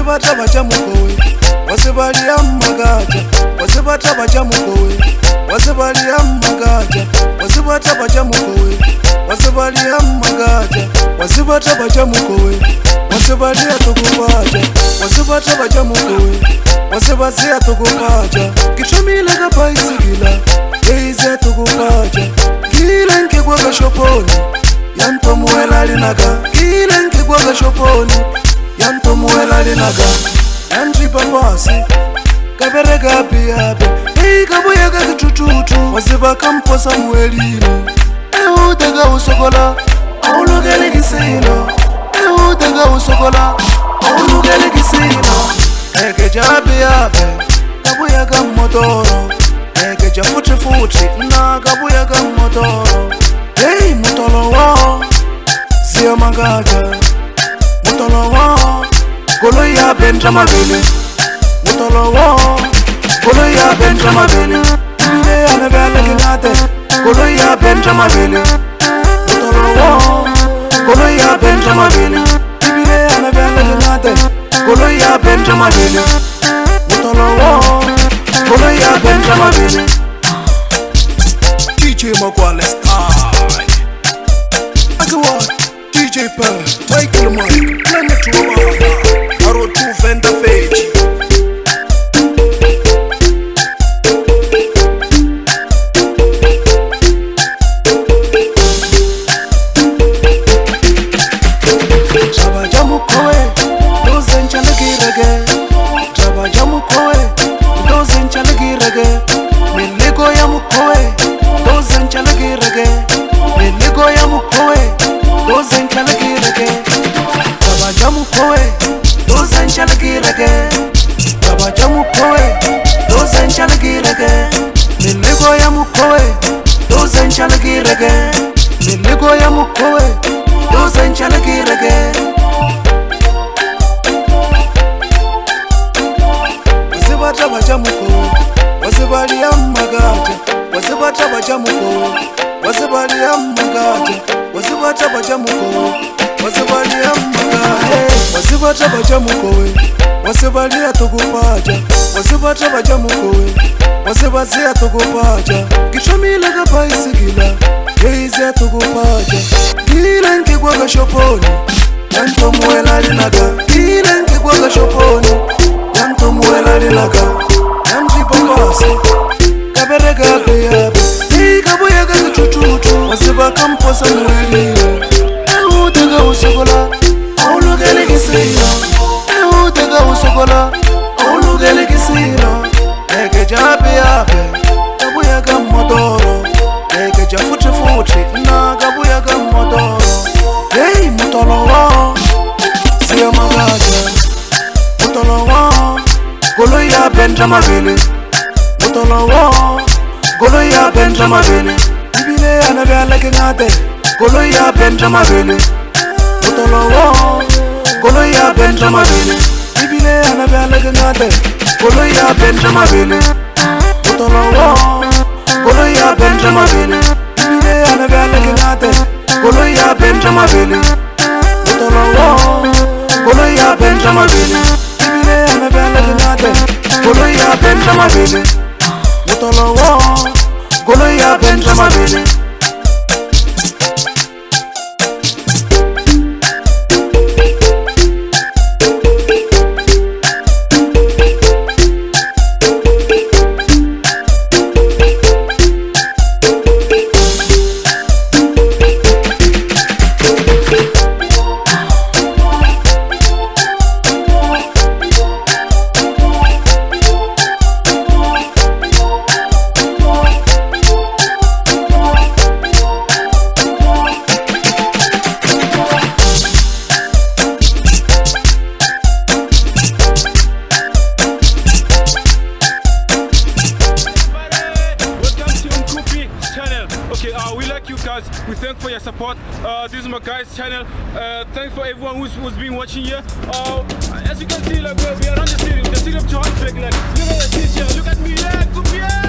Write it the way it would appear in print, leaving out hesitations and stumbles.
wasibata bachamukowe wasibalia magaja wasibata bachamukowe wasibalia magaja wasibata bachamukowe wasibalia magaja wasibata bachamukowe wasibalia tukubaja wasibata bachamukowe wasibazia tukubaja kichumile ka baisikila eize tukubaja kile nkigwaga shoponi yantomuela linaga kile nkigwaga shoponi yantomuela linaga yantripa pasi kaberega biabe kabuya kakitututu wasiba kamposa mwelini eutega usokola aulugele kisino eutega usokola aulugele kisino ekeja biabe kabuya kamotoro ekeja futi na kabuya kamotoro hey mutolo wao sio magaja mutolo wao golo ya benja mabele mutolo wao golo ya benja mabele ile anabele kinate golo ya benja mabele mutolo wao golo ya benja mabele ile anabele kinate golo ya benja mabele mutolo wao golo ya benja mabele DJ Makwale style Agawa DJ Per Michael Mike Planet Tuwa Aro tu venda feji Chaba jamu kowe dozen chalagi rage Chaba jamu kowe dozen chalagi rage Miligo ya mukowe dozen chalagi rage Miligo ya mukowe dozen chalagi rage Chaba jamu kowe dozen chalagi rage Chaba jamu kowe dozen chalagi rage Miligo ya mukowe dozen chalagi rage Miligo ya mukowe dozen chalagi rage Wasibata bachamukowe wasibalia magaja wasibata bachamukowe wasibalia magaja wasibata bachamukowe wasibalia magaja wasibata bachamukowe wasibalia tukupaja wasibata bachamukowe wasibazia tukupaja kichumile ka baisikila eize tukupaja kile nkigwaga shoponi yantomuela linaga kile nkigwaga shoponi yantomuela linaga yantripa pasi kaberega biabe kabuya kakitututu wasiba kamposa mwelini eutega usokola aulugele kisino eutega usokola aulugele kisino ekeja biabe kabuya kamotoro ekeja futi na kabuya kamotoro hey mutolo wao sio magaja mutolo wao golo ya benja mabele mutolo wao golo ya benja mabele ibile anabele kinate golo ya benja mabele mutolo wao golo ya benja mabele ibile anabele kinate golo ya benja mabele mutolo wao golo ya benja mabele ibile anabele kinate golo ya benja mabele mutolo wao golo ya benja mabele ibile anabele kinate golo ya benja mabele mutolo wao golo ya benja mabele We thank for your support. This is my guys' channel. Thanks for everyone who's been watching here. As you can see, like we are on the stadium of Johannesburg. Like, look at the teacher, look at me, yeah,